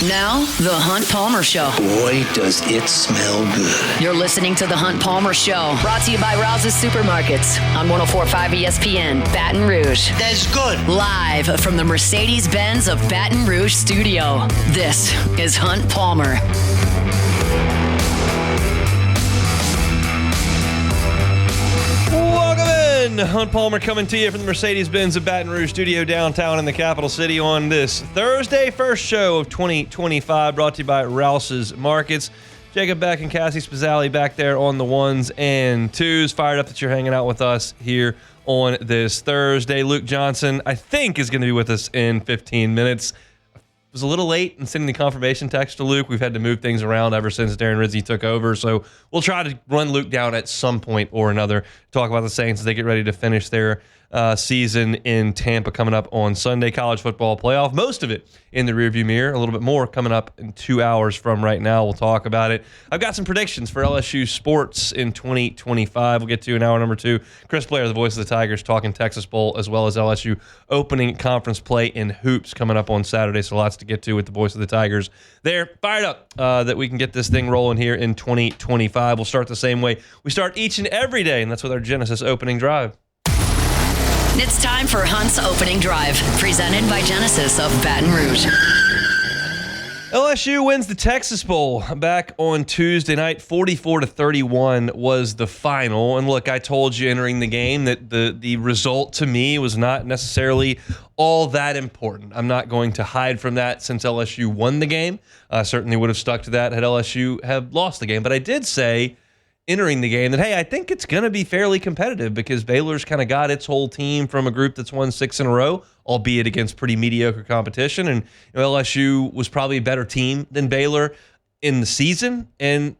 Now, The Hunt Palmer Show. Boy, does it smell good. You're listening to The Hunt Palmer Show, brought to you by Rouse's Supermarkets on 104.5 ESPN, Baton Rouge. That's good. Live from the Mercedes-Benz of Baton Rouge studio, this is Hunt Palmer. Welcome in. Hunt Palmer coming to you from the Mercedes-Benz of Baton Rouge studio downtown in the capital city on this Thursday, first show of 2025, brought to you by Rouse's Markets. Jacob Beck and Cassie Spazzali back there on the ones and twos. Fired up that you're hanging out with us here on this Thursday. Luke Johnson, I think, is going to be with us in 15 minutes. Was a little late in sending the confirmation text to Luke. We've had to move things around ever since Darren Rizzi took over. So we'll try to run Luke down at some point or another, talk about the Saints as they get ready to finish their season in Tampa coming up on Sunday. College football playoff, most of it in the rearview mirror. A little bit more coming up in 2 hours from right now. We'll talk about it. I've got some predictions for LSU sports in 2025. We'll get to in hour number 2. Chris Blair, the voice of the Tigers, talking Texas Bowl as well as LSU opening conference play in hoops coming up on Saturday. So lots to get to with the voice of the Tigers. They're fired up that we can get this thing rolling here in 2025. We'll start the same way we start each and every day, and that's with our Genesis opening drive. It's time for Hunt's Opening Drive, presented by Genesis of Baton Rouge. LSU wins the Texas Bowl back on Tuesday night. 44-31 was the final. And look, I told you entering the game that the result to me was not necessarily all that important. I'm not going to hide from that since LSU won the game. I certainly would have stuck to that had LSU have lost the game. But I did say entering the game that, hey, I think it's going to be fairly competitive because Baylor's kind of got its whole team from a group that's won 6 in a row, albeit against pretty mediocre competition. And LSU was probably a better team than Baylor in the season and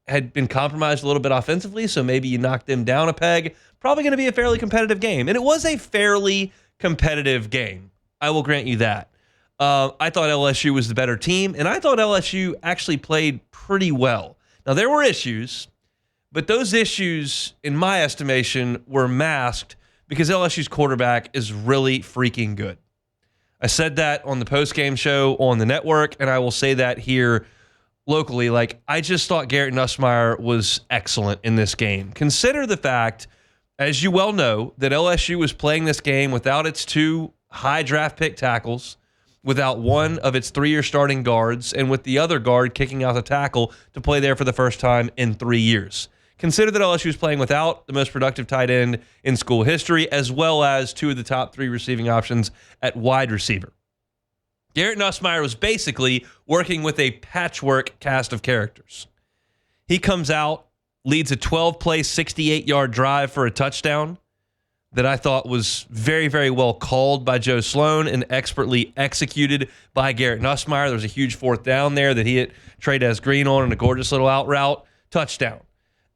had been compromised a little bit offensively, so maybe you knocked them down a peg. Probably going to be a fairly competitive game. And it was a fairly competitive game. I will grant you that. I thought LSU was the better team, and I thought LSU actually played pretty well. Now, there were issues, but those issues, in my estimation, were masked because LSU's quarterback is really freaking good. I said that on the postgame show on the network, and I will say that here locally. I just thought Garrett Nussmeier was excellent in this game. Consider the fact, as you well know, that LSU was playing this game without its 2 high draft pick tackles, without one of its 3-year starting guards, and with the other guard kicking out the tackle to play there for the first time in 3 years. Consider that LSU is playing without the most productive tight end in school history, as well as 2 of the top 3 receiving options at wide receiver. Garrett Nussmeier was basically working with a patchwork cast of characters. He comes out, leads a 12-play, 68-yard drive for a touchdown that I thought was very, very well called by Joe Sloan and expertly executed by Garrett Nussmeier. There was a huge 4th down there that he hit Trey'Dez Green on in a gorgeous little out route. Touchdown.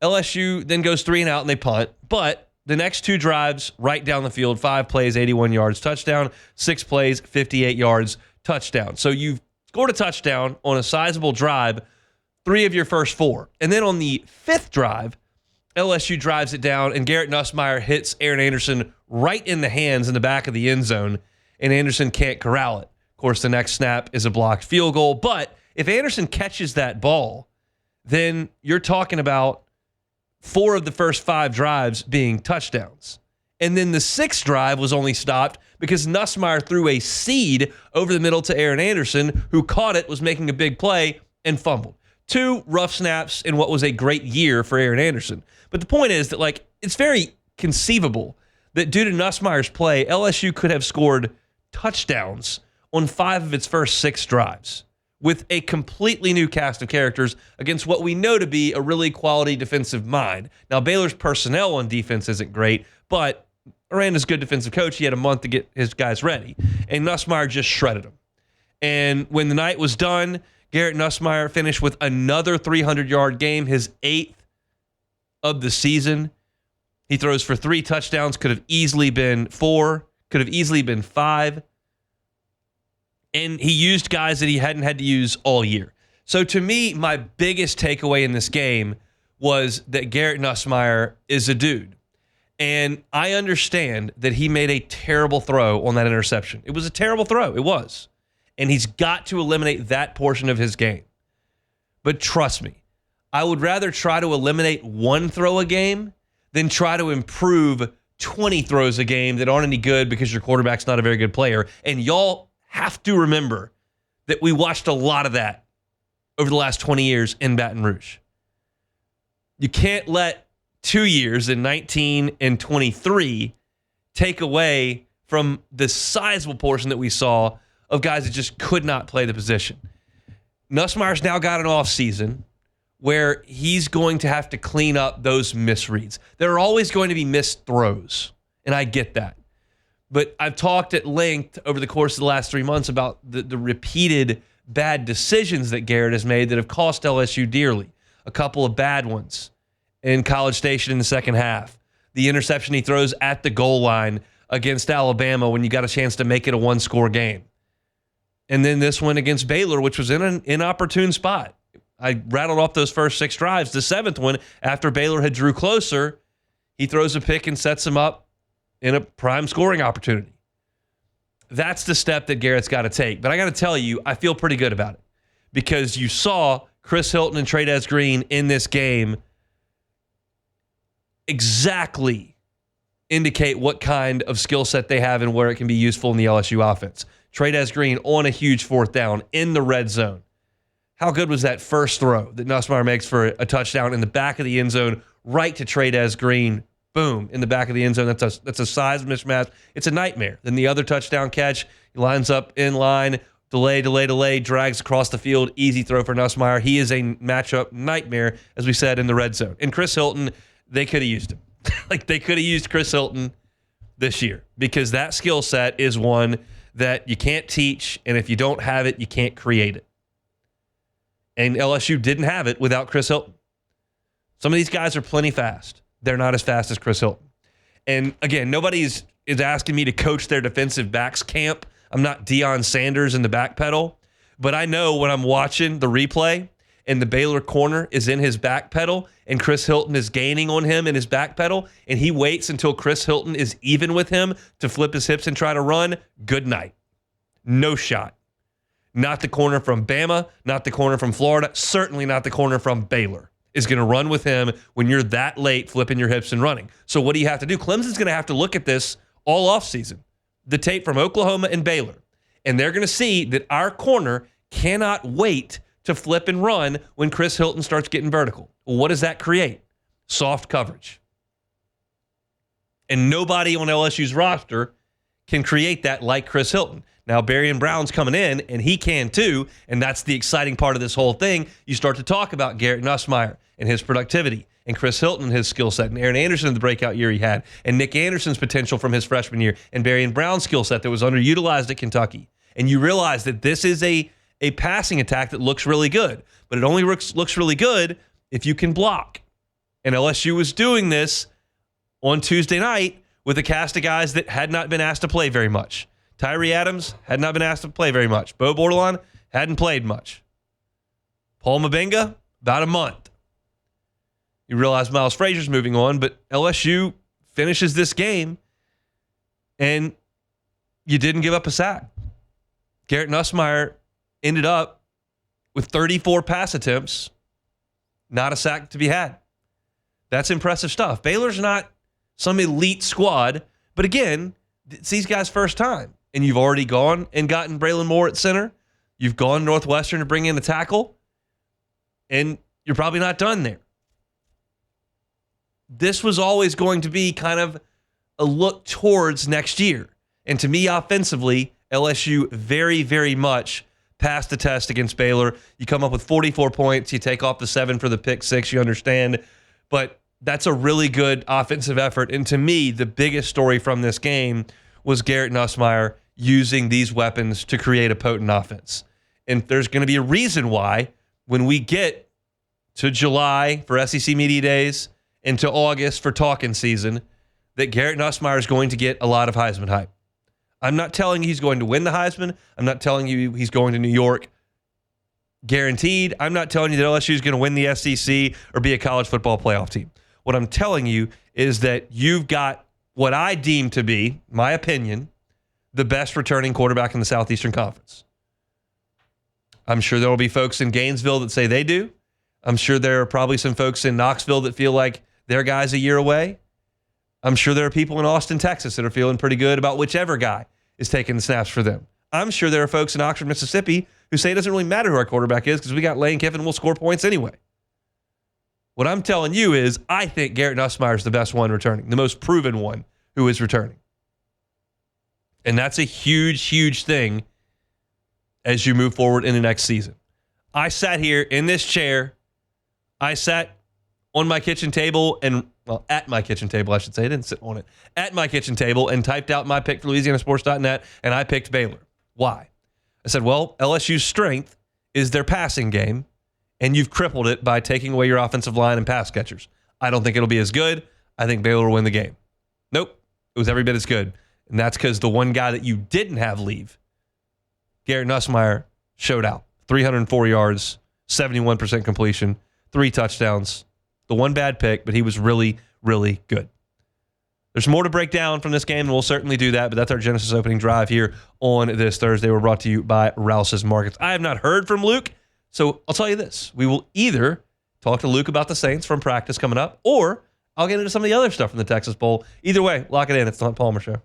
LSU then goes 3 and out and they punt, but the next 2 drives right down the field, 5 plays, 81 yards, touchdown, 6 plays, 58 yards, touchdown. So you've scored a touchdown on a sizable drive, 3 of your first 4. And then on the 5th drive, LSU drives it down and Garrett Nussmeier hits Aaron Anderson right in the hands in the back of the end zone, and Anderson can't corral it. Of course, the next snap is a blocked field goal, but if Anderson catches that ball, then you're talking about 4 of the first 5 drives being touchdowns. And then the 6th drive was only stopped because Nussmeier threw a seed over the middle to Aaron Anderson, who caught it, was making a big play, and fumbled. 2 rough snaps in what was a great year for Aaron Anderson. But the point is that, it's very conceivable that due to Nussmeier's play, LSU could have scored touchdowns on 5 of its first 6 drives, with a completely new cast of characters against what we know to be a really quality defensive mind. Now, Baylor's personnel on defense isn't great, but Aranda's a good defensive coach. He had a month to get his guys ready, and Nussmeier just shredded them. And when the night was done, Garrett Nussmeier finished with another 300-yard game, his 8th of the season. He throws for 3 touchdowns, could have easily been 4, could have easily been 5. And he used guys that he hadn't had to use all year. So to me, my biggest takeaway in this game was that Garrett Nussmeier is a dude. And I understand that he made a terrible throw on that interception. It was a terrible throw. It was. and he's got to eliminate that portion of his game. But trust me, I would rather try to eliminate one throw a game than try to improve 20 throws a game that aren't any good because your quarterback's not a very good player. And y'all have to remember that we watched a lot of that over the last 20 years in Baton Rouge. You can't let 2 years in 19 and 23 take away from the sizable portion that we saw of guys that just could not play the position. Nussmeier's now got an offseason where he's going to have to clean up those misreads. There are always going to be missed throws, and I get that. But I've talked at length over the course of the last 3 months about the repeated bad decisions that Garrett has made that have cost LSU dearly. A couple of bad ones in College Station in the second half. The interception he throws at the goal line against Alabama when you got a chance to make it a one-score game. And then this one against Baylor, which was in an inopportune spot. I rattled off those first 6 drives. The 7th one, after Baylor had drew closer, he throws a pick and sets him up in a prime scoring opportunity. That's the step that Garrett's got to take. But I got to tell you, I feel pretty good about it because you saw Chris Hilton and Trey'Dez Green in this game exactly indicate what kind of skill set they have and where it can be useful in the LSU offense. Trey'Dez Green on a huge 4th down in the red zone. How good was that first throw that Nussmeier makes for a touchdown in the back of the end zone, right to Trey'Dez Green? Boom, in the back of the end zone. That's a size mismatch. It's a nightmare. Then the other touchdown catch, he lines up in line, delay, drags across the field, easy throw for Nussmeier. He is a matchup nightmare, as we said, in the red zone. And Chris Hilton, they could have used him. They could have used Chris Hilton this year because that skill set is one that you can't teach, and if you don't have it, you can't create it. And LSU didn't have it without Chris Hilton. Some of these guys are plenty fast. They're not as fast as Chris Hilton. And again, nobody is asking me to coach their defensive backs camp. I'm not Deion Sanders in the back pedal, but I know when I'm watching the replay and the Baylor corner is in his back pedal and Chris Hilton is gaining on him in his back pedal and he waits until Chris Hilton is even with him to flip his hips and try to run, good night. No shot. Not the corner from Bama, not the corner from Florida, certainly not the corner from Baylor is going to run with him when you're that late flipping your hips and running. So what do you have to do? Clemson's going to have to look at this all offseason, the tape from Oklahoma and Baylor, and they're going to see that our corner cannot wait to flip and run when Chris Hilton starts getting vertical. Well, what does that create? Soft coverage. And nobody on LSU's roster can create that like Chris Hilton. Now, Barrion Brown's coming in, and he can too, and that's the exciting part of this whole thing. You start to talk about Garrett Nussmeier and his productivity, and Chris Hilton and his skill set, and Aaron Anderson in the breakout year he had, and Nick Anderson's potential from his freshman year, and Barrion Brown's skill set that was underutilized at Kentucky. And you realize that this is a passing attack that looks really good, but it only looks really good if you can block. And LSU was doing this on Tuesday night with a cast of guys that had not been asked to play very much. Tyree Adams had not been asked to play very much. Bo Bordelon hadn't played much. Paul Mabenga, about a month. You realize Miles Frazier's moving on, but LSU finishes this game, and you didn't give up a sack. Garrett Nussmeier ended up with 34 pass attempts, not a sack to be had. That's impressive stuff. Baylor's not some elite squad, but again, it's these guys' first time. And you've already gone and gotten Braylon Moore at center. You've gone Northwestern to bring in a tackle. And you're probably not done there. This was always going to be kind of a look towards next year. And to me, offensively, LSU very, very much passed the test against Baylor. You come up with 44 points. You take off the 7 for the pick 6. You understand. But that's a really good offensive effort. And to me, the biggest story from this game was Garrett Nussmeier using these weapons to create a potent offense. And there's going to be a reason why when we get to July for SEC Media Days and to August for talking season, that Garrett Nussmeier is going to get a lot of Heisman hype. I'm not telling you he's going to win the Heisman. I'm not telling you he's going to New York guaranteed. I'm not telling you that LSU is going to win the SEC or be a college football playoff team. What I'm telling you is that you've got what I deem to be, my opinion, the best returning quarterback in the Southeastern Conference. I'm sure there will be folks in Gainesville that say they do. I'm sure there are probably some folks in Knoxville that feel like their guy's a year away. I'm sure there are people in Austin, Texas that are feeling pretty good about whichever guy is taking the snaps for them. I'm sure there are folks in Oxford, Mississippi who say it doesn't really matter who our quarterback is because we got Lane Kiffin and we'll score points anyway. What I'm telling you is I think Garrett Nussmeier is the best one returning, the most proven one who is returning. And that's a huge, huge thing as you move forward in the next season. I sat here in this chair. I sat on my kitchen table at my kitchen table, I should say. I didn't sit on it. At my kitchen table and typed out my pick for LouisianaSports.net, and I picked Baylor. Why? I said, well, LSU's strength is their passing game, and you've crippled it by taking away your offensive line and pass catchers. I don't think it'll be as good. I think Baylor will win the game. Nope. It was every bit as good. And that's because the one guy that you didn't have leave, Garrett Nussmeier, showed out. 304 yards, 71% completion, 3 touchdowns. The one bad pick, but he was really, really good. There's more to break down from this game, and we'll certainly do that, but that's our Genesis opening drive here on this Thursday. We're brought to you by Rouse's Markets. I have not heard from Luke, so I'll tell you this. We will either talk to Luke about the Saints from practice coming up, or I'll get into some of the other stuff from the Texas Bowl. Either way, lock it in. It's the Hunt Palmer Show.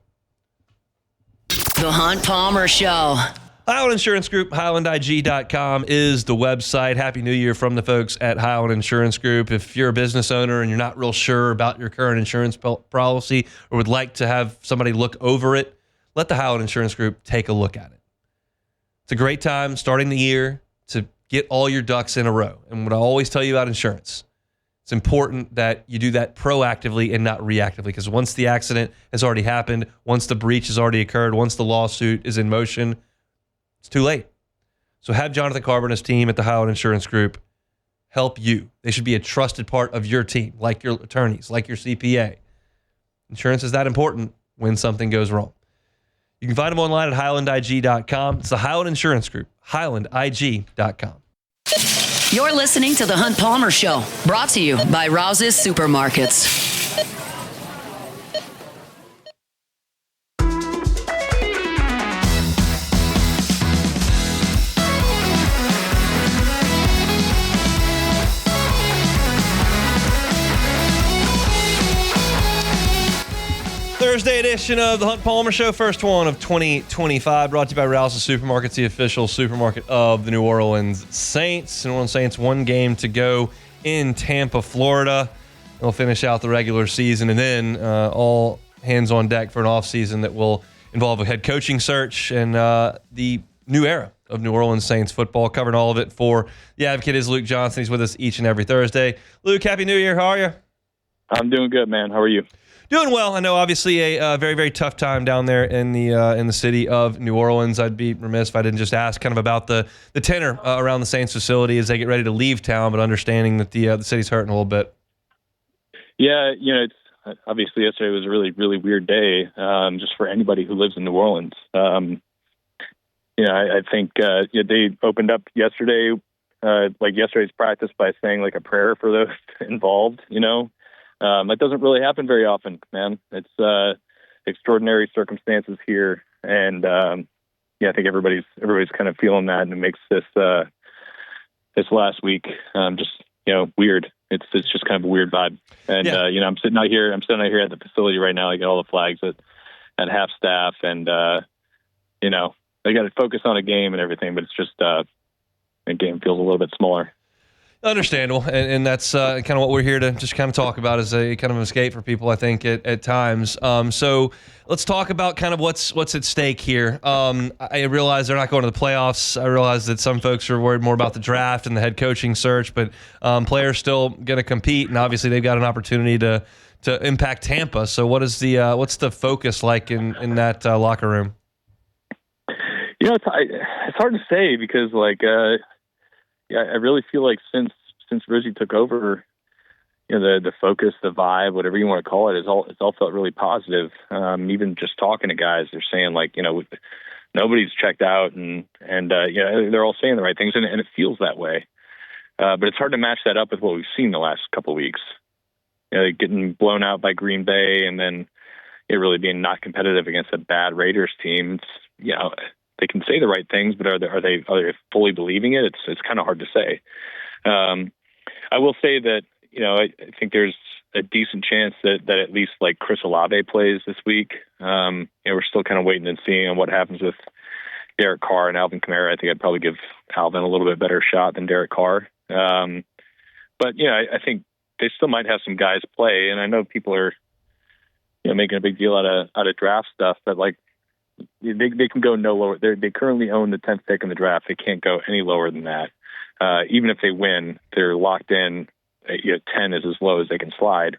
The Hunt Palmer Show. Highland Insurance Group, HighlandIG.com is the website. Happy New Year from the folks at Highland Insurance Group. If you're a business owner and you're not real sure about your current insurance policy or would like to have somebody look over it, let the Highland Insurance Group take a look at it. It's a great time starting the year to get all your ducks in a row. And what I always tell you about insurance, it's important that you do that proactively and not reactively, because once the accident has already happened, once the breach has already occurred, once the lawsuit is in motion, it's too late. So have Jonathan Carver and his team at the Highland Insurance Group help you. They should be a trusted part of your team, like your attorneys, like your CPA. Insurance is that important when something goes wrong. You can find them online at HighlandIG.com. It's the Highland Insurance Group, HighlandIG.com. You're listening to The Hunt Palmer Show, brought to you by Rouse's Supermarkets. Thursday edition of the Hunt Palmer Show, first one of 2025, brought to you by Rouse's Supermarkets, the official supermarket of the New Orleans Saints. New Orleans Saints, one game to go in Tampa, Florida. They'll finish out the regular season, and then all hands on deck for an offseason that will involve a head coaching search and the new era of New Orleans Saints football. Covering all of it for the Advocate is Luke Johnson. He's with us each and every Thursday. Luke, Happy New Year. How are you? I'm doing good, man. How are you? Doing well. I know, obviously, a very, very tough time down there in the city of New Orleans. I'd be remiss if I didn't just ask kind of about the tenor around the Saints facility as they get ready to leave town, but understanding that the city's hurting a little bit. Yeah, it's obviously yesterday was a really, really weird day, just for anybody who lives in New Orleans. I think they opened up yesterday, like yesterday's practice, by saying like a prayer for those involved. That doesn't really happen very often, man. It's extraordinary circumstances here, and I think everybody's kind of feeling that, and it makes this last week just weird. It's just kind of a weird vibe, and I'm sitting out here at the facility right now. I got all the flags at half staff, and I got to focus on a game and everything, but it's just the game feels a little bit smaller. Understandable, and that's kind of what we're here to just kind of talk about as a kind of escape for people, I think, at times. So let's talk about kind of what's at stake here. I realize they're not going to the playoffs. I realize that some folks are worried more about the draft and the head coaching search, but players still going to compete, and obviously they've got an opportunity to impact Tampa. So what's the focus like in that locker room? It's hard to say because I really feel like since Rizzi took over, the focus, the vibe, whatever you want to call it, it's all felt really positive. Even just talking to guys, they're saying nobody's checked out, and they're all saying the right things, and it feels that way. But it's hard to match that up with what we've seen the last couple of weeks. Getting blown out by Green Bay, and then it really being not competitive against a bad Raiders team. can say the right things, but are they fully believing it? It's kind of hard to say. I will say that, I think there's a decent chance that at least like Chris Olave plays this week. We're still kind of waiting and seeing on what happens with Derek Carr and Alvin Kamara. I think I'd probably give Alvin a little bit better shot than Derek Carr. But I think they still might have some guys play, and I know people are making a big deal out of draft stuff, but like they can go no lower. They currently own the 10th pick in the draft. They can't go any lower than that. Even if they win, they're locked in. 10 is as low as they can slide.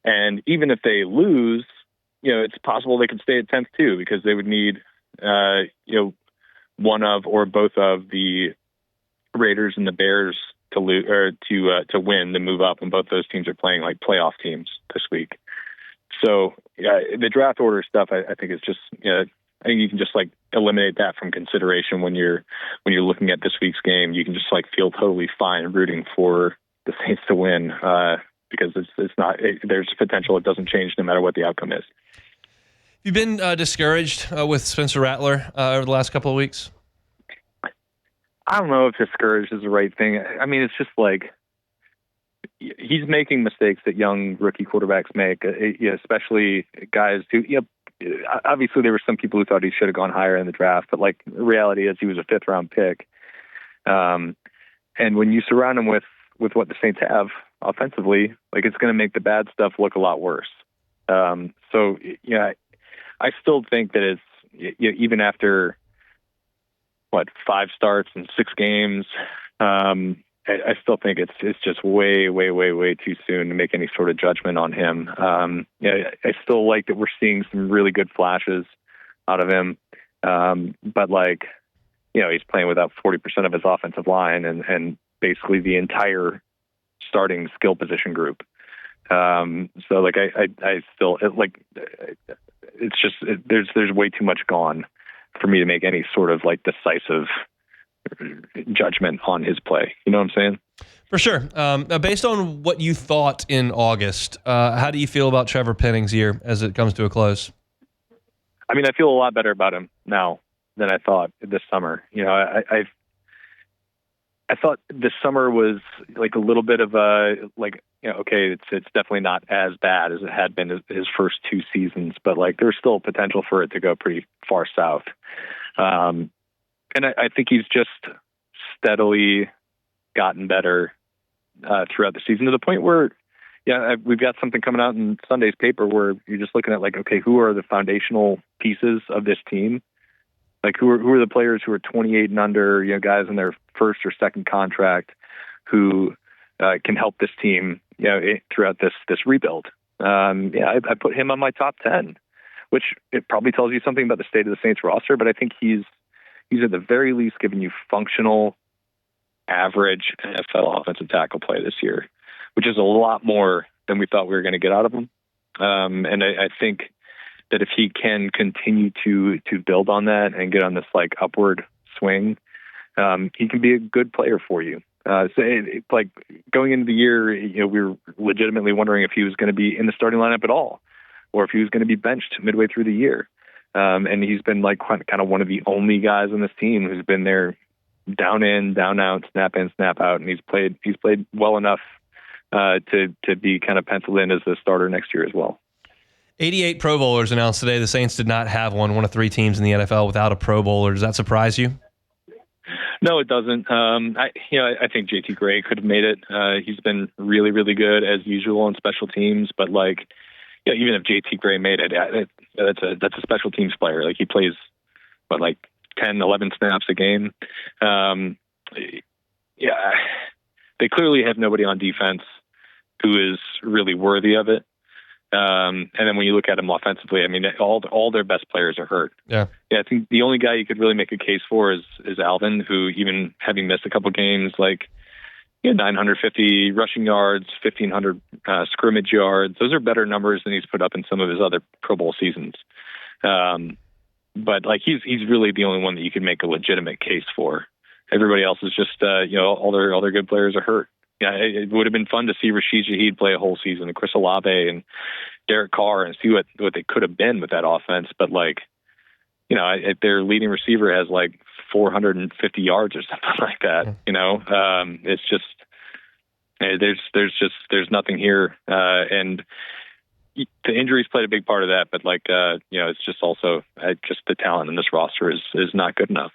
And even if they lose, it's possible they could stay at 10th too, because they would need, one of or both of the Raiders and the Bears to lose or to win to move up. And both those teams are playing like playoff teams this week. So the draft order stuff, I think is just, I think you can just like eliminate that from consideration when you're looking at this week's game. You can just like feel totally fine rooting for the Saints to win because there's potential it doesn't change no matter what the outcome is. You've been discouraged with Spencer Rattler over the last couple of weeks? I don't know if discouraged is the right thing. I mean, it's just like he's making mistakes that young rookie quarterbacks make, especially guys who, obviously there were some people who thought he should have gone higher in the draft, but like the reality is he was a 5th round pick. And when you surround him with what the Saints have offensively, like it's going to make the bad stuff look a lot worse. So I still think that it's even after 5 starts and 6 games, I still think it's just way, way, way, way too soon to make any sort of judgment on him. I still like that we're seeing some really good flashes out of him. But like, he's playing without 40% of his offensive line and basically the entire starting skill position group. So like, I still it's just, there's way too much gone for me to make any sort of like decisive judgment on his play. You know what I'm saying? For sure. Based on what you thought in August, how do you feel about Trevor Penning's year as it comes to a close? I mean, I feel a lot better about him now than I thought this summer. I thought this summer was like a little bit of a okay, it's definitely not as bad as it had been his first 2 seasons, but like there's still potential for it to go pretty far south. And I think he's just steadily gotten better throughout the season to the point where, we've got something coming out in Sunday's paper where you're just looking at like, okay, who are the foundational pieces of this team? Like who are the players who are 28 and under, guys in their first or second contract who can help this team, throughout this rebuild. I put him on my top 10, which it probably tells you something about the state of the Saints roster, but I think he's at the very least giving you functional, average NFL offensive tackle play this year, which is a lot more than we thought we were going to get out of him. And I think that if he can continue to build on that and get on this like upward swing, he can be a good player for you. Like going into the year, we were legitimately wondering if he was going to be in the starting lineup at all, or if he was going to be benched midway through the year. And he's been like kind of one of the only guys on this team who's been there down in, down out, snap in, snap out. And he's played well enough to be kind of penciled in as the starter next year as well. 88 Pro Bowlers announced today. The Saints did not have one of 3 teams in the NFL without a Pro Bowler. Does that surprise you? No, it doesn't. I think JT Gray could have made it. He's been really, really good as usual on special teams, but like, even if JT Gray made it, that's a special teams player. Like he plays, 10, 11 snaps a game. They clearly have nobody on defense who is really worthy of it. And then when you look at them offensively, I mean, all their best players are hurt. Yeah. I think the only guy you could really make a case for is Alvin, who, even having missed a couple games, 950 rushing yards, 1,500 scrimmage yards. Those are better numbers than he's put up in some of his other Pro Bowl seasons. But he's really the only one that you can make a legitimate case for. Everybody else is just, all their good players are hurt. Yeah, it would have been fun to see Rashid Shaheed play a whole season, and Chris Olave and Derek Carr, and see what they could have been with that offense. But their leading receiver has like 450 yards or something like that. It's just there's nothing here, and the injuries played a big part of that. But it's just also just the talent in this roster is not good enough.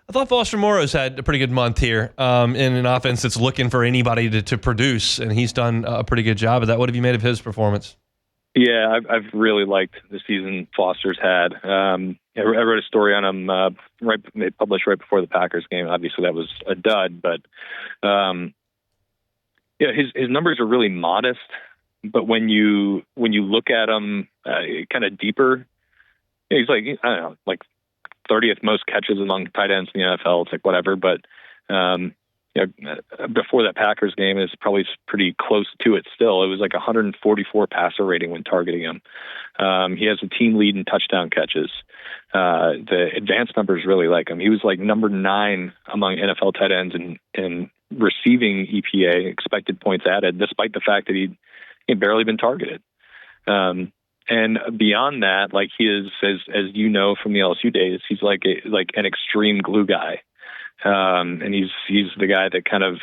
I thought Foster Moreau's had a pretty good month here in an offense that's looking for anybody to produce, and he's done a pretty good job of that. What have you made of his performance? Yeah, I've really liked the season Foster's had. I wrote a story on him published right before the Packers game. Obviously, that was a dud, but his numbers are really modest. But when you look at him kind of deeper, he's like, I don't know, like 30th most catches among tight ends in the NFL. It's like whatever, but before that Packers game is probably pretty close to it still. It was like 144 passer rating when targeting him. He has a team lead in touchdown catches. The advanced numbers really like him. He was like number 9 among NFL tight ends in receiving EPA, expected points added, despite the fact that he'd barely been targeted. And beyond that, like he is, as you know from the LSU days, he's like an extreme glue guy. And he's the guy that kind of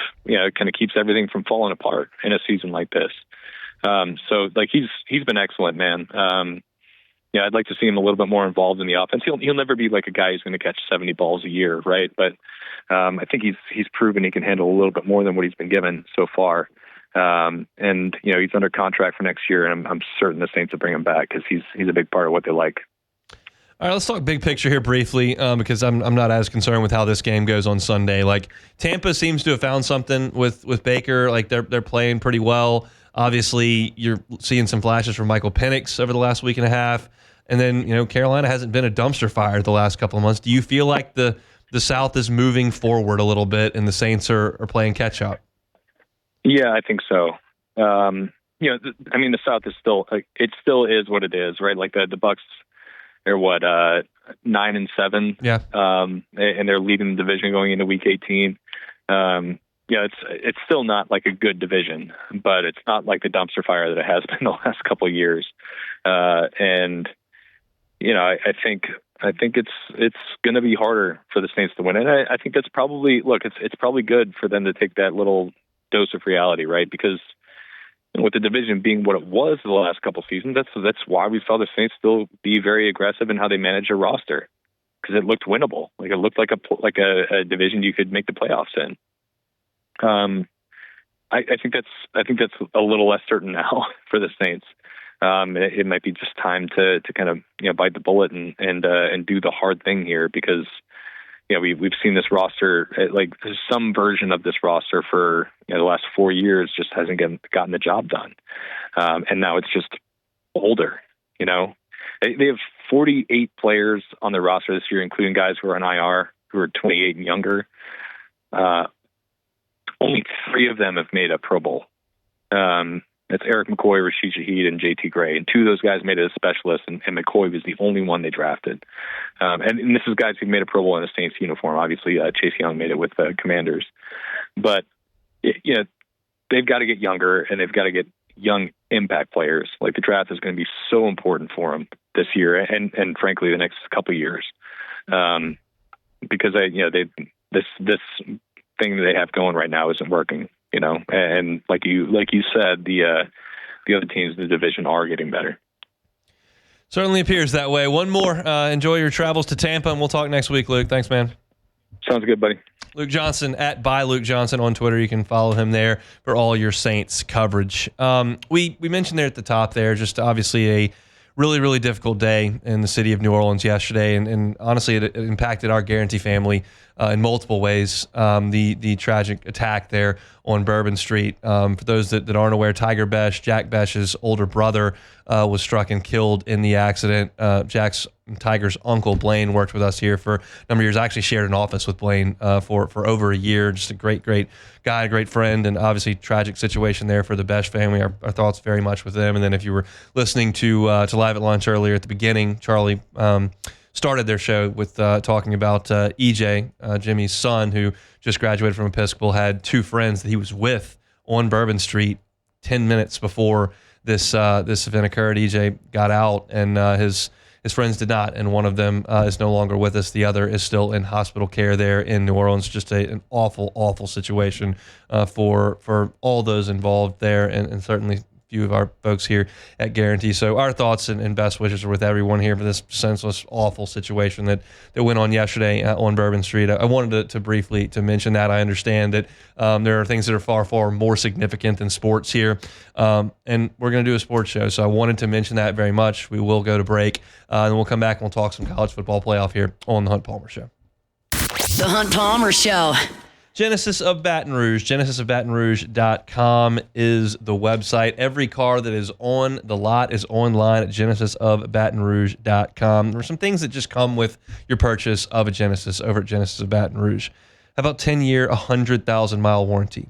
keeps everything from falling apart in a season like this. So like he's been excellent, man. I'd like to see him a little bit more involved in the offense. He'll never be like a guy who's going to catch 70 balls a year, right? But I think he's proven he can handle a little bit more than what he's been given so far. And he's under contract for next year, and I'm certain the Saints will bring him back because he's a big part of what they like. All right, let's talk big picture here briefly because I'm not as concerned with how this game goes on Sunday. Like Tampa seems to have found something with Baker. Like they're playing pretty well. Obviously, you're seeing some flashes from Michael Penix over the last week and a half, and then Carolina hasn't been a dumpster fire the last couple of months. Do you feel like the South is moving forward a little bit, and the Saints are playing catch up? Yeah, I think so. The South is still it still is what it is, right? Like the Bucks. They're 9-7. Yeah. And they're leading the division going into week 18. It's still not like a good division, but it's not like the dumpster fire that it has been the last couple of years. I think it's going to be harder for the Saints to win. And I think that's probably, it's probably good for them to take that little dose of reality, right? Because with the division being what it was the last couple of seasons, that's why we saw the Saints still be very aggressive in how they manage their roster, because it looked winnable. Like it looked like a division you could make the playoffs in. I think that's a little less certain now for the Saints. It might be just time to kind of bite the bullet and do the hard thing here, because we've seen this roster, like some version of this roster for the last 4 years just hasn't gotten the job done. And now it's just older, They have 48 players on the roster this year, including guys who are on IR, who are 28 and younger. Only 3 of them have made a Pro Bowl. That's Eric McCoy, Rashid Shaheed, and JT Gray. And 2 of those guys made it as specialists, and McCoy was the only one they drafted. And this is guys who made a Pro Bowl in a Saints uniform. Obviously, Chase Young made it with the Commanders. But, they've got to get younger, and they've got to get young impact players. Like the draft is going to be so important for them this year and frankly, the next couple of years. Because, this thing that they have going right now isn't working. And like you said, the other teams in the division are getting better. Certainly appears that way. One more. Enjoy your travels to Tampa, and we'll talk next week, Luke. Thanks, man. Sounds good, buddy. Luke Johnson at @ByLukeJohnson on Twitter. You can follow him there for all your Saints coverage. We mentioned there at the top there, just obviously a really, really difficult day in the city of New Orleans yesterday, and honestly, it impacted our Guarantee family in multiple ways. The tragic attack there on Bourbon Street. For those that aren't aware, Tiger Besh, Jack Besh's older brother, was struck and killed in the accident. Tiger's uncle Blaine worked with us here for a number of years. I actually shared an office with Blaine for over a year. Just a great guy, great friend, and obviously tragic situation there for the Besh family. Our thoughts very much with them. And then if you were listening to Live at Lunch earlier at the beginning, Charlie started their show with talking about EJ, Jimmy's son, who just graduated from Episcopal, had 2 friends that he was with on Bourbon Street 10 minutes before this event occurred. EJ got out, and his His friends did not, and one of them is no longer with us. The other is still in hospital care there in New Orleans. Just an awful, awful situation for all those involved there, and certainly few of our folks here at Guarantee. So our thoughts and best wishes are with everyone here for this senseless, awful situation that went on yesterday on Bourbon Street. I wanted to briefly to mention that. I understand that there are things that are far, far more significant than sports here, and we're going to do a sports show, so I wanted to mention that very much. We will go to break, and then we'll come back and we'll talk some college football playoff here on the Hunt Palmer Show. The Hunt Palmer Show. Genesis of Baton Rouge. GenesisofBatonRouge.com is the website. Every car that is on the lot is online at GenesisofBatonRouge.com. There are some things that just come with your purchase of a Genesis over at Genesis of Baton Rouge. How about 10-year, 100,000-mile warranty?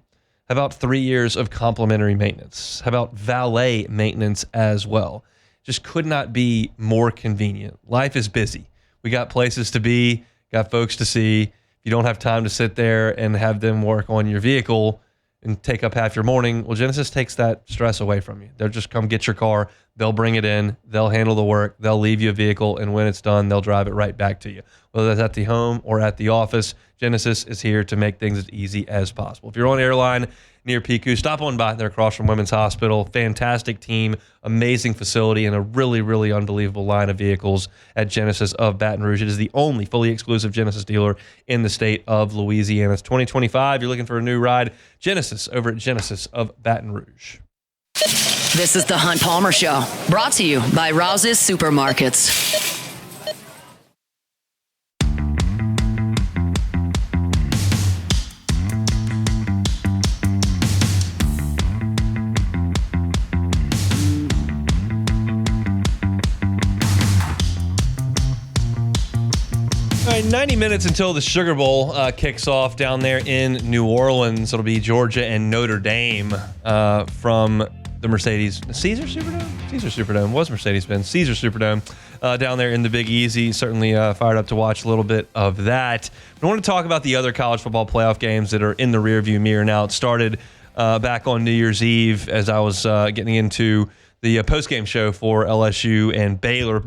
How about 3 years of complimentary maintenance? How about valet maintenance as well? Just could not be more convenient. Life is busy. We got places to be, got folks to see. You don't have time to sit there and have them work on your vehicle and take up half your morning. Well, Genesis takes that stress away from you. They'll just come get your car. They'll bring it in. They'll handle the work. They'll leave you a vehicle, and when it's done, they'll drive it right back to you. Whether that's at the home or at the office, Genesis is here to make things as easy as possible. If you're on airline near PQ, stop on by. They're across from Women's Hospital. Fantastic team, amazing facility, and a really, really unbelievable line of vehicles at Genesis of Baton Rouge. It is the only fully exclusive Genesis dealer in the state of Louisiana. It's 2025. You're looking for a new ride. Genesis over at Genesis of Baton Rouge. This is the Hunt Palmer Show, brought to you by Rouse's Supermarkets. All right, 90 minutes until the Sugar Bowl kicks off down there in New Orleans. It'll be Georgia and Notre Dame from the Caesar Superdome was Mercedes-Benz Caesar Superdome down there in the Big Easy. Certainly fired up to watch a little bit of that. But I want to talk about the other college football playoff games that are in the rearview mirror now. It started back on New Year's Eve as I was getting into the postgame show for LSU and Baylor.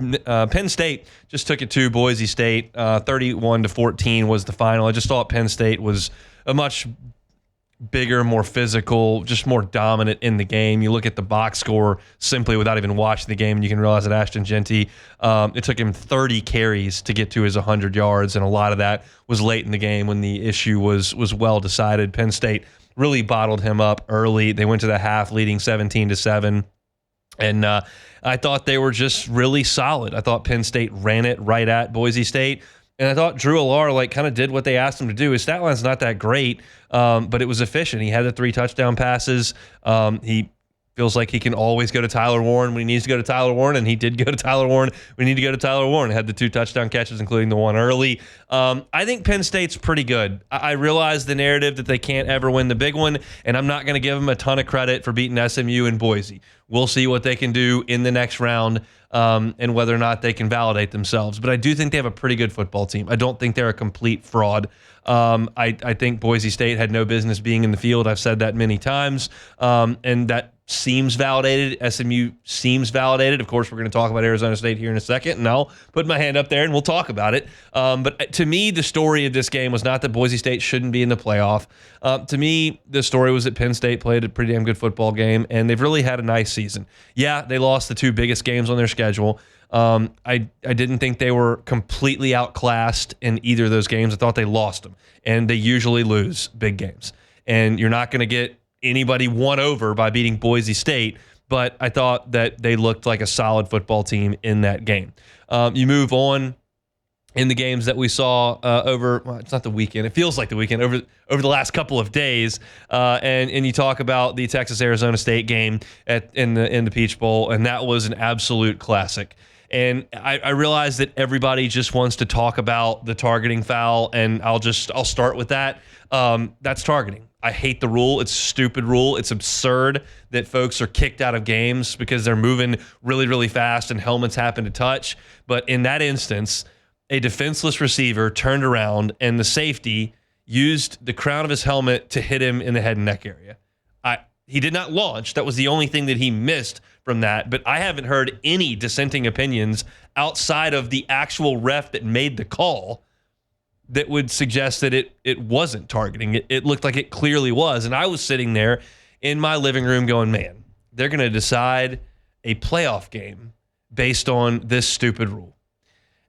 Penn State just took it to Boise State. 31-14 was the final. I just thought Penn State was a much bigger, more physical, just more dominant in the game. You look at the box score simply without even watching the game, and you can realize that Ashton Genty, it took him 30 carries to get to his 100 yards, and a lot of that was late in the game when the issue was well decided. Penn State really bottled him up early. They went to the half leading 17-7. And I thought they were just really solid. I thought Penn State ran it right at Boise State. And I thought Drew Allar kind of did what they asked him to do. His stat line's not that great, but it was efficient. He had the 3 touchdown passes. He feels like he can always go to Tyler Warren when he needs to go to Tyler Warren, and he did go to Tyler Warren when he needed to go to Tyler Warren. Had the 2 touchdown catches, including the one early. I think Penn State's pretty good. I realize the narrative that they can't ever win the big one, and I'm not going to give them a ton of credit for beating SMU and Boise. We'll see what they can do in the next round and whether or not they can validate themselves. But I do think they have a pretty good football team. I don't think they're a complete fraud. I think Boise State had no business being in the field. I've said that many times, and that seems validated. SMU seems validated. Of course, we're going to talk about Arizona State here in a second, and I'll put my hand up there and we'll talk about it. But to me, the story of this game was not that Boise State shouldn't be in the playoff. To me, the story was that Penn State played a pretty damn good football game, and they've really had a nice season. Yeah, they lost the 2 biggest games on their schedule. I didn't think they were completely outclassed in either of those games. I thought they lost them, and they usually lose big games. And you're not going to get anybody won over by beating Boise State, but I thought that they looked like a solid football team in that game. You move on in the games that we saw it's not the weekend. It feels like the weekend over the last couple of days. And you talk about the Texas-Arizona State game in the Peach Bowl, and that was an absolute classic. And I realize that everybody just wants to talk about the targeting foul, and I'll start with that. That's targeting. I hate the rule. It's a stupid rule. It's absurd that folks are kicked out of games because they're moving really, really fast and helmets happen to touch. But in that instance, a defenseless receiver turned around and the safety used the crown of his helmet to hit him in the head and neck area. He did not launch. That was the only thing that he missed from that, but I haven't heard any dissenting opinions outside of the actual ref that made the call that would suggest that it wasn't targeting. It looked like it clearly was. And I was sitting there in my living room going, man, they're going to decide a playoff game based on this stupid rule.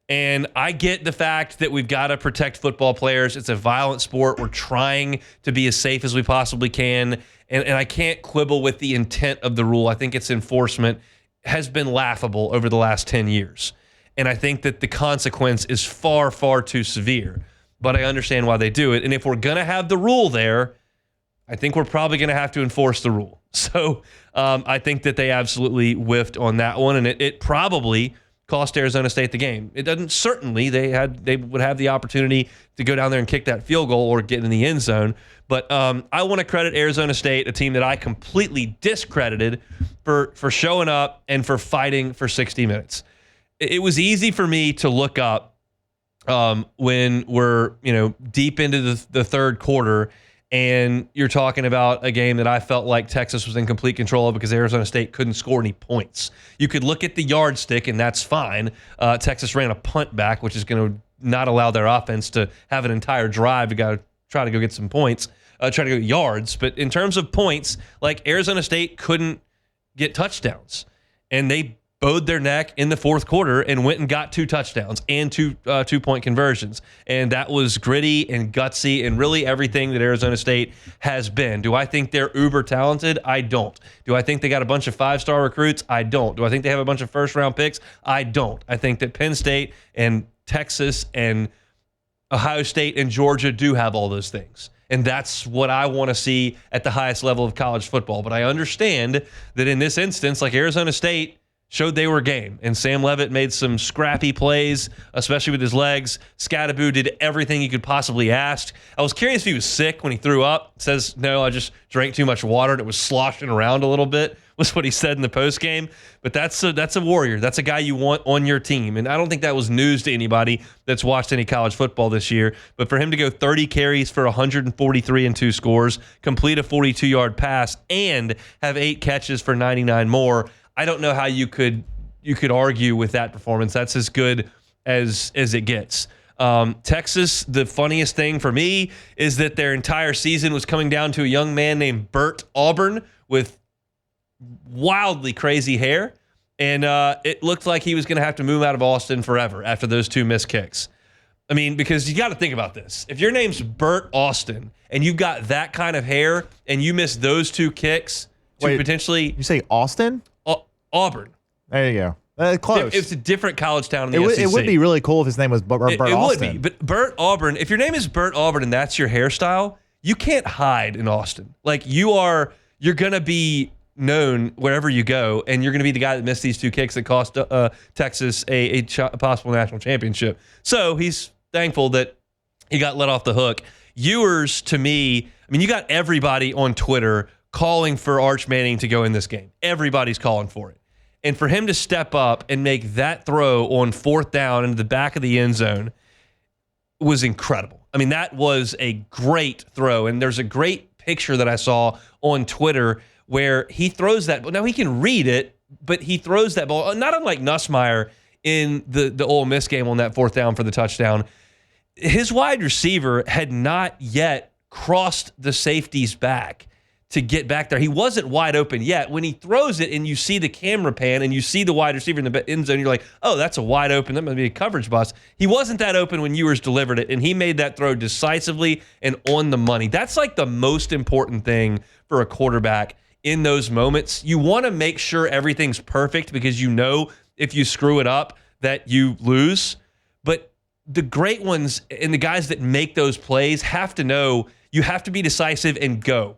And I get the fact that we've got to protect football players. It's a violent sport. We're trying to be as safe as we possibly can. And I can't quibble with the intent of the rule. I think its enforcement has been laughable over the last 10 years. And I think that the consequence is far, far too severe. But I understand why they do it. And if we're going to have the rule there, I think we're probably going to have to enforce the rule. So I think that they absolutely whiffed on that one. And it probably cost Arizona State the game. It doesn't certainly. They would have the opportunity to go down there and kick that field goal or get in the end zone. But I want to credit Arizona State, a team that I completely discredited for showing up and for fighting for 60 minutes. It was easy for me to look up when we're deep into the third quarter, and you're talking about a game that I felt like Texas was in complete control of because Arizona State couldn't score any points. You could look at the yardstick, and that's fine. Texas ran a punt back, which is going to not allow their offense to have an entire drive to try to go get some points, try to go yards. But in terms of points, like Arizona State couldn't get touchdowns, and they bowed their neck in the fourth quarter and went and got 2 touchdowns and 2-point conversions. And that was gritty and gutsy and really everything that Arizona State has been. Do I think they're uber talented? I don't. Do I think they got a bunch of 5-star recruits? I don't. Do I think they have a bunch of first-round picks? I don't. I think that Penn State and Texas and Ohio State and Georgia do have all those things. And that's what I want to see at the highest level of college football. But I understand that in this instance, like Arizona State showed they were game. And Sam Leavitt made some scrappy plays, especially with his legs. Scadaboo did everything he could possibly ask. I was curious if he was sick when he threw up. Says, no, I just drank too much water and it was sloshing around a little bit, was what he said in the postgame. But that's a warrior. That's a guy you want on your team. And I don't think that was news to anybody that's watched any college football this year. But for him to go 30 carries for 143 and 2 scores, complete a 42-yard pass, and have 8 catches for 99 more, I don't know how you could argue with that performance. That's as good as it gets. Texas, the funniest thing for me is that their entire season was coming down to a young man named Bert Auburn with wildly crazy hair. And it looked like he was going to have to move out of Austin forever after those 2 missed kicks. I mean, because you got to think about this. If your name's Bert Austin and you've got that kind of hair and you miss those 2 kicks to potentially... You say Austin? Auburn. There you go. Close. It's a different college town in the SEC. It would be really cool if his name was Bert Austin. It would be. But Bert Auburn, if your name is Bert Auburn and that's your hairstyle, you can't hide in Austin. Like you're going to be known wherever you go, and you're going to be the guy that missed these 2 kicks that cost Texas a possible national championship. So he's thankful that he got let off the hook. Ewers, to me, I mean, you got everybody on Twitter calling for Arch Manning to go in this game. Everybody's calling for it. And for him to step up and make that throw on 4th down into the back of the end zone was incredible. I mean, that was a great throw. And there's a great picture that I saw on Twitter where he throws that ball. Now, he can read it, but he throws that ball, not unlike Nussmeier in the Ole Miss game on that 4th down for the touchdown. His wide receiver had not yet crossed the safety's back to get back there. He wasn't wide open yet. When he throws it and you see the camera pan and you see the wide receiver in the end zone, you're like, oh, that's a wide open. That might be a coverage bust. He wasn't that open when Ewers delivered it, and he made that throw decisively and on the money. That's like the most important thing for a quarterback in those moments. You want to make sure everything's perfect because you know if you screw it up that you lose. But the great ones and the guys that make those plays have to know you have to be decisive and go.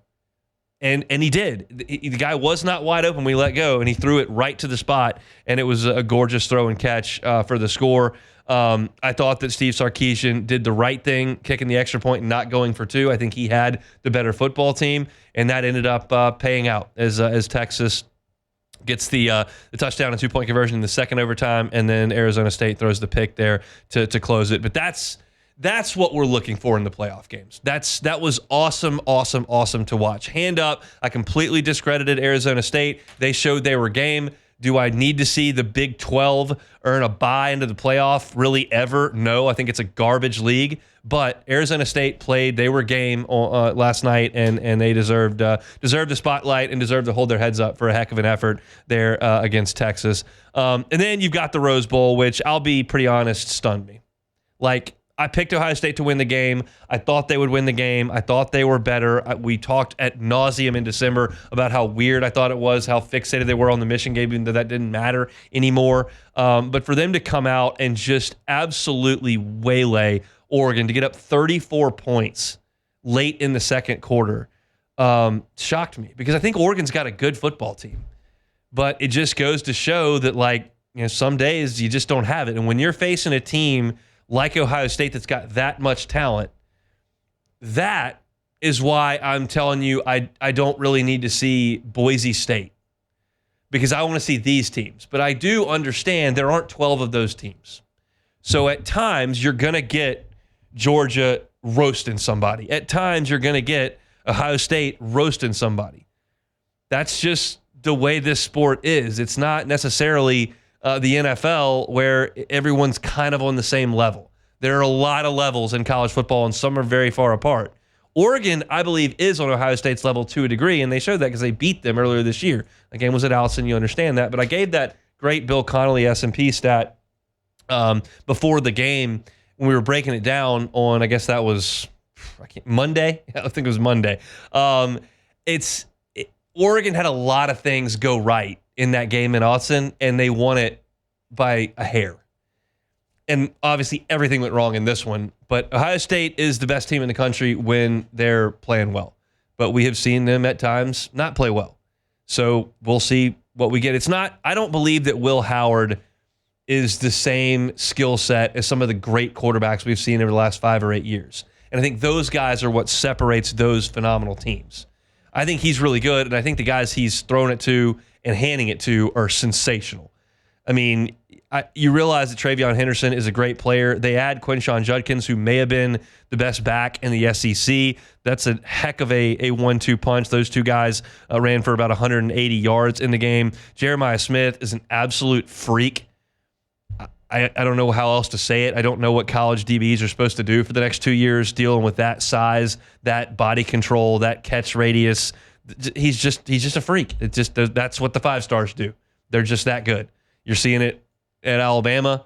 And he did. The guy was not wide open when he let go, and he threw it right to the spot, and it was a gorgeous throw and catch for the score. I thought that Steve Sarkisian did the right thing, kicking the extra point and not going for 2. I think he had the better football team, and that ended up paying out as Texas gets the touchdown and 2-point conversion in the second overtime, and then Arizona State throws the pick there to close it. But that's That's what we're looking for in the playoff games. That was awesome to watch. Hand up, I completely discredited Arizona State. They showed they were game. Do I need to see the Big 12 earn a bye into the playoff really ever? No, I think it's a garbage league. But Arizona State played. They were game last night, and they deserved the spotlight and deserved to hold their heads up for a heck of an effort there against Texas. And then you've got the Rose Bowl, which I'll be pretty honest, stunned me. Like, I picked Ohio State to win the game. I thought they would win the game. I thought they were better. We talked ad nauseum in December about how weird I thought it was, how fixated they were on the Michigan game, even though that didn't matter anymore. But for them to come out and just absolutely waylay Oregon, to get up 34 points late in the second quarter, shocked me, because I think Oregon's got a good football team. But it just goes to show that, like, some days you just don't have it. And when you're facing a team like Ohio State that's got that much talent, that is why I'm telling you I don't really need to see Boise State, because I want to see these teams. But I do understand there aren't 12 of those teams. So at times you're going to get Georgia roasting somebody. At times you're going to get Ohio State roasting somebody. That's just the way this sport is. It's not necessarily the NFL, where everyone's kind of on the same level. There are a lot of levels in college football, and some are very far apart. Oregon, I believe, is on Ohio State's level to a degree, and they showed that because they beat them earlier this year. The game was at Allison, you understand that. But I gave that great Bill Connolly S&P stat before the game when we were breaking it down on, I guess that was Monday. I think it was Monday. Oregon had a lot of things go right in that game in Austin, and they won it by a hair. And obviously everything went wrong in this one, but Ohio State is the best team in the country when they're playing well. But we have seen them at times not play well. So we'll see what we get. I don't believe that Will Howard is the same skill set as some of the great quarterbacks we've seen over the last 5 or 8 years. And I think those guys are what separates those phenomenal teams. I think he's really good, and I think the guys he's throwing it to and handing it to are sensational. I mean, you realize that Travion Henderson is a great player. They add Quinshon Judkins, who may have been the best back in the SEC. That's a heck of a 1-2 punch. Those two guys ran for about 180 yards in the game. Jeremiah Smith is an absolute freak. I don't know how else to say it. I don't know what college DBs are supposed to do for the next 2 years, dealing with that size, that body control, that catch radius. He's just a freak. That's what the 5 stars do. They're just that good. You're seeing it at Alabama,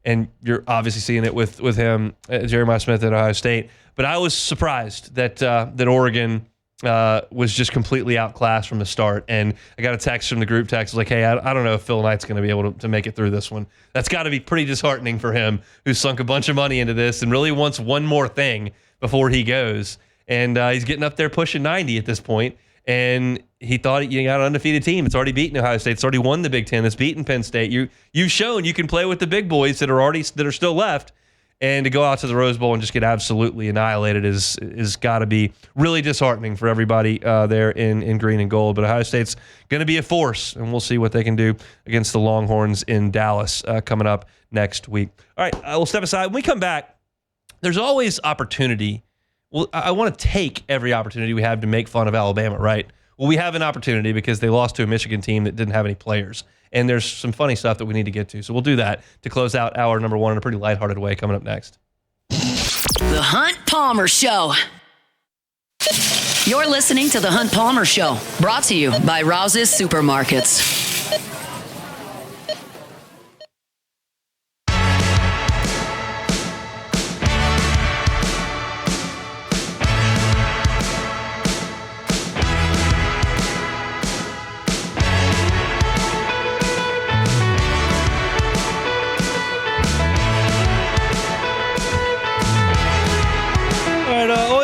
and you're obviously seeing it with him, Jeremiah Smith at Ohio State. But I was surprised that Oregon was just completely outclassed from the start. And I got a text from the group text like, hey, I don't know if Phil Knight's going to be able to make it through this one. That's got to be pretty disheartening for him, who sunk a bunch of money into this and really wants one more thing before he goes. And he's getting up there pushing 90 at this point. And he thought you got an undefeated team. It's already beaten Ohio State. It's already won the Big Ten. It's beaten Penn State. You've shown you can play with the big boys that are still left. And to go out to the Rose Bowl and just get absolutely annihilated is got to be really disheartening for everybody there in green and gold. But Ohio State's going to be a force, and we'll see what they can do against the Longhorns in Dallas coming up next week. All right, we'll step aside. When we come back, there's always opportunity. Well, I want to take every opportunity we have to make fun of Alabama, right? Well, we have an opportunity because they lost to a Michigan team that didn't have any players. And there's some funny stuff that we need to get to. So we'll do that to close out hour number 1 in a pretty lighthearted way coming up next. The Hunt Palmer Show. You're listening to The Hunt Palmer Show, brought to you by Rouse's Supermarkets.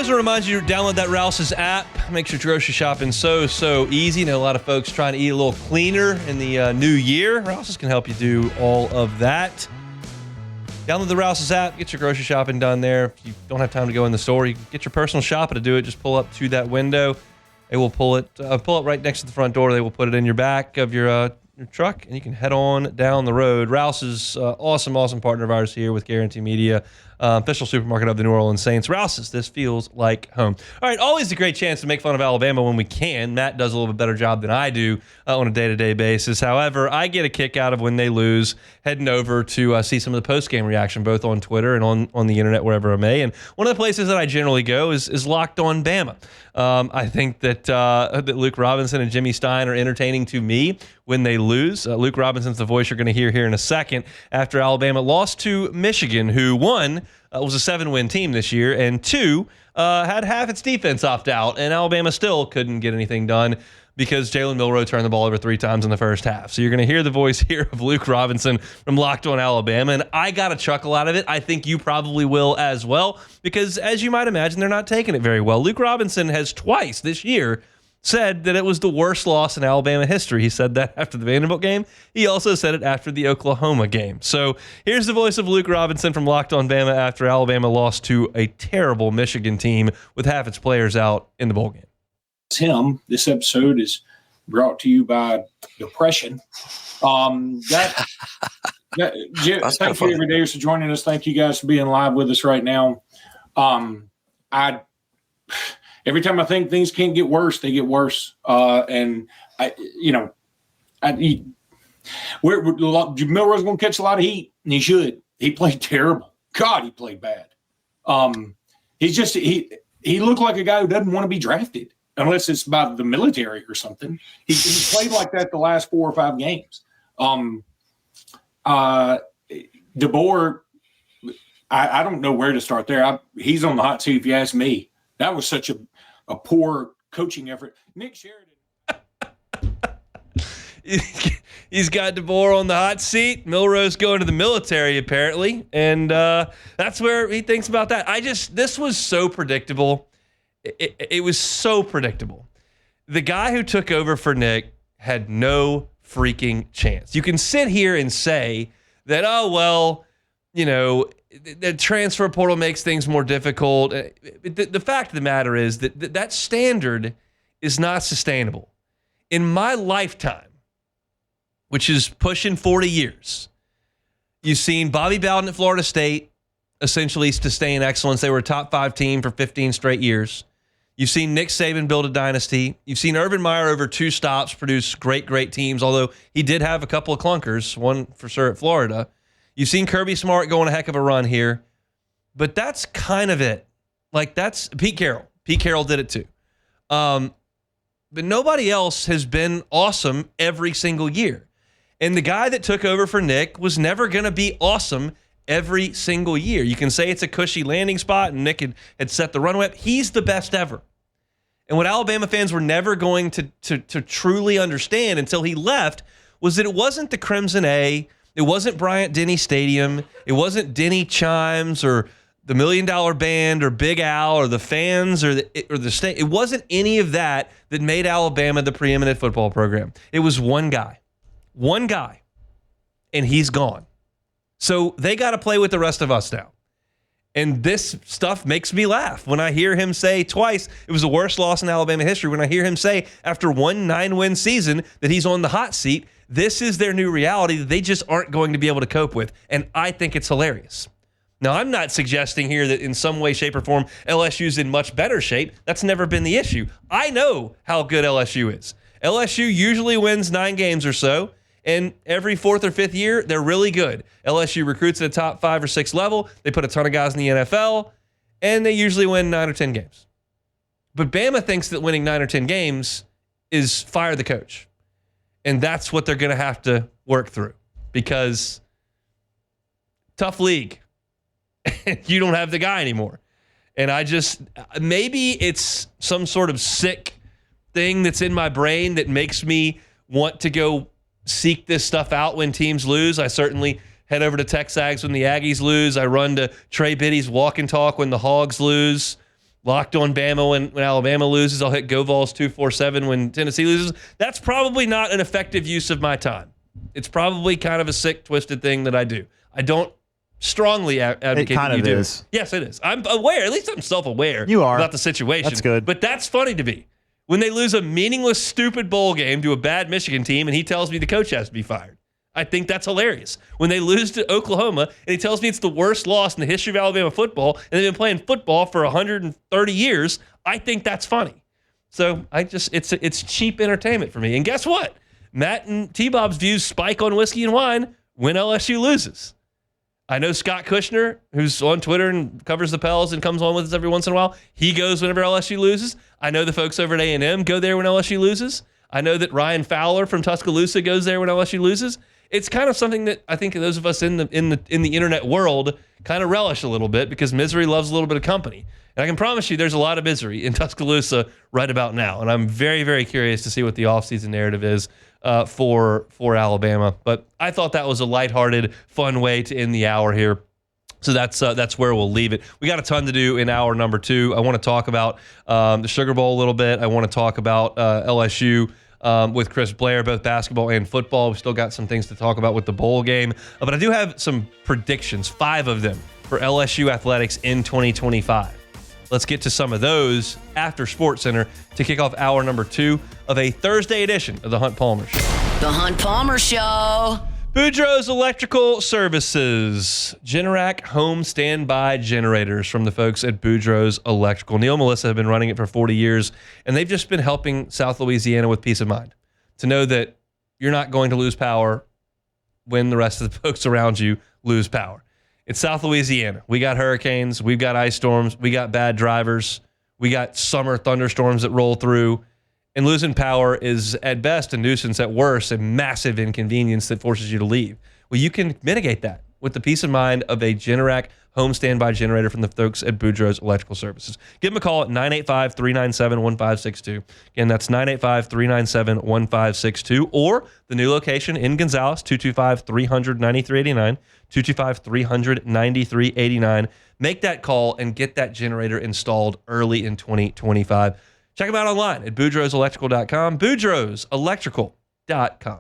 Remind you to download that Rouse's app. Makes your grocery shopping so easy. I know a lot of folks trying to eat a little cleaner in the new year. Rouse's can help you do all of that. Download the Rouse's app. Get your grocery shopping done there. If you don't have time to go in the store, you can get your personal shopper to do it. Just pull up to that window. They will pull it right next to the front door. They will put it in your back of your truck, and you can head on down the road. Rouse's awesome partner of ours here with Guarantee Media. official supermarket of the New Orleans Saints. Rouse's, this feels like home. All right, always a great chance to make fun of Alabama when we can. Matt does a little bit better job than I do on a day-to-day basis. However, I get a kick out of when they lose, heading over to see some of the post-game reaction, both on Twitter and on the internet, wherever I may. And one of the places that I generally go is Locked On Bama. I think that Luke Robinson and Jimmy Stein are entertaining to me when they lose. Luke Robinson's the voice you're going to hear here in a second after Alabama lost to Michigan, who one was a 7-win team this year, and two had half its defense opt out, and Alabama still couldn't get anything done because Jalen Milroe turned the ball over 3 times in the first half. So you're going to hear the voice here of Luke Robinson from Locked On Alabama, and I got a chuckle out of it. I think you probably will as well, because as you might imagine, they're not taking it very well. Luke Robinson has twice this year said that it was the worst loss in Alabama history. He said that after the Vanderbilt game. He also said it after the Oklahoma game. So here's the voice of Luke Robinson from Locked On Bama after Alabama lost to a terrible Michigan team with half its players out in the bowl game. This episode is brought to you by depression. Thank you, every for joining us. Thank you guys for being live with us right now. Every time I think things can't get worse, they get worse. Milroe's going to catch a lot of heat, and he should. He played terrible. God, he played bad. He looked like a guy who doesn't want to be drafted unless it's by the military or something. He played like that the last 4 or 5 games. DeBoer, I don't know where to start there. He's on the hot seat if you ask me. That was such a poor coaching effort. Nick Sheridan. He's got DeBoer on the hot seat. Milroe's going to the military, apparently. And that's where he thinks about that. This was so predictable. It was so predictable. The guy who took over for Nick had no freaking chance. You can sit here and say that, the transfer portal makes things more difficult. The fact of the matter is that standard is not sustainable. In my lifetime, which is pushing 40 years, you've seen Bobby Bowden at Florida State essentially sustain excellence. They were a top 5 team for 15 straight years. You've seen Nick Saban build a dynasty. You've seen Urban Meyer over 2 stops produce great teams, although he did have a couple of clunkers, one for sure at Florida. You've seen Kirby Smart go on a heck of a run here, but that's kind of it. Like, that's Pete Carroll. Pete Carroll did it too. But nobody else has been awesome every single year. And the guy that took over for Nick was never going to be awesome every single year. You can say it's a cushy landing spot and Nick had set the runway up. He's the best ever. And what Alabama fans were never going to truly understand until he left was that it wasn't the Crimson A, it wasn't Bryant-Denny Stadium, it wasn't Denny Chimes or the $1 Million Band or Big Al or the fans or the state. It wasn't any of that made Alabama the preeminent football program. It was one guy, and he's gone. So they got to play with the rest of us now. And this stuff makes me laugh when I hear him say twice it was the worst loss in Alabama history. When I hear him say after one 9-win season that he's on the hot seat, this is their new reality that they just aren't going to be able to cope with. And I think it's hilarious. Now, I'm not suggesting here that in some way, shape, or form, LSU's in much better shape. That's never been the issue. I know how good LSU is. LSU usually wins 9 games or so. And every 4th or 5th year, they're really good. LSU recruits at a top 5 or 6 level. They put a ton of guys in the NFL, and they usually win 9 or 10 games. But Bama thinks that winning 9 or 10 games is fire the coach. And that's what they're going to have to work through because tough league. You don't have the guy anymore. And maybe it's some sort of sick thing that's in my brain that makes me want to go seek this stuff out when teams lose. I certainly head over to Texags when the Aggies lose. I run to Trey Biddy's Walk and Talk when the Hogs lose. Locked On Bama when Alabama loses. I'll hit GoVols 247 when Tennessee loses. That's probably not an effective use of my time. It's probably kind of a sick, twisted thing that I do. I don't strongly advocate it kind that you of do. is. Yes, it is. I'm aware. At least I'm self-aware You are. about the situation. That's good. But that's funny to me. When they lose a meaningless, stupid bowl game to a bad Michigan team and he tells me the coach has to be fired. I think that's hilarious. When they lose to Oklahoma, and he tells me it's the worst loss in the history of Alabama football, and they've been playing football for 130 years, I think that's funny. So it's cheap entertainment for me. And guess what? Matt and T-Bob's views spike on whiskey and wine when LSU loses. I know Scott Kushner, who's on Twitter and covers the Pels and comes on with us every once in a while, he goes whenever LSU loses. I know the folks over at A&M go there when LSU loses. I know that Ryan Fowler from Tuscaloosa goes there when LSU loses. It's kind of something that I think those of us in the internet world kind of relish a little bit, because misery loves a little bit of company. And I can promise you there's a lot of misery in Tuscaloosa right about now. And I'm very, very curious to see what the offseason narrative is for Alabama. But I thought that was a lighthearted, fun way to end the hour here. So that's where we'll leave it. We got a ton to do in hour number 2. I want to talk about the Sugar Bowl a little bit. I want to talk about LSU with Chris Blair, both basketball and football. We've still got some things to talk about with the bowl game. But I do have some predictions, 5 of them, for LSU athletics in 2025. Let's get to some of those after SportsCenter to kick off hour number 2 of a Thursday edition of The Hunt Palmer Show. The Hunt Palmer Show. Boudreaux's Electrical Services. Generac home standby generators from the folks at Boudreaux's Electrical. Neil and Melissa have been running it for 40 years, and they've just been helping South Louisiana with peace of mind. To know that you're not going to lose power when the rest of the folks around you lose power. It's South Louisiana. We got hurricanes. We've got ice storms. We got bad drivers. We got summer thunderstorms that roll through. And losing power is, at best, a nuisance. At worst, a massive inconvenience that forces you to leave. Well, you can mitigate that with the peace of mind of a Generac home standby generator from the folks at Boudreaux's Electrical Services. Give them a call at 985-397-1562. Again, that's 985-397-1562. Or the new location in Gonzales, 225-300-9389. 225-300-9389. Make that call and get that generator installed early in 2025. Check them out online at boudreauxelectrical.com, boudreauxelectrical.com.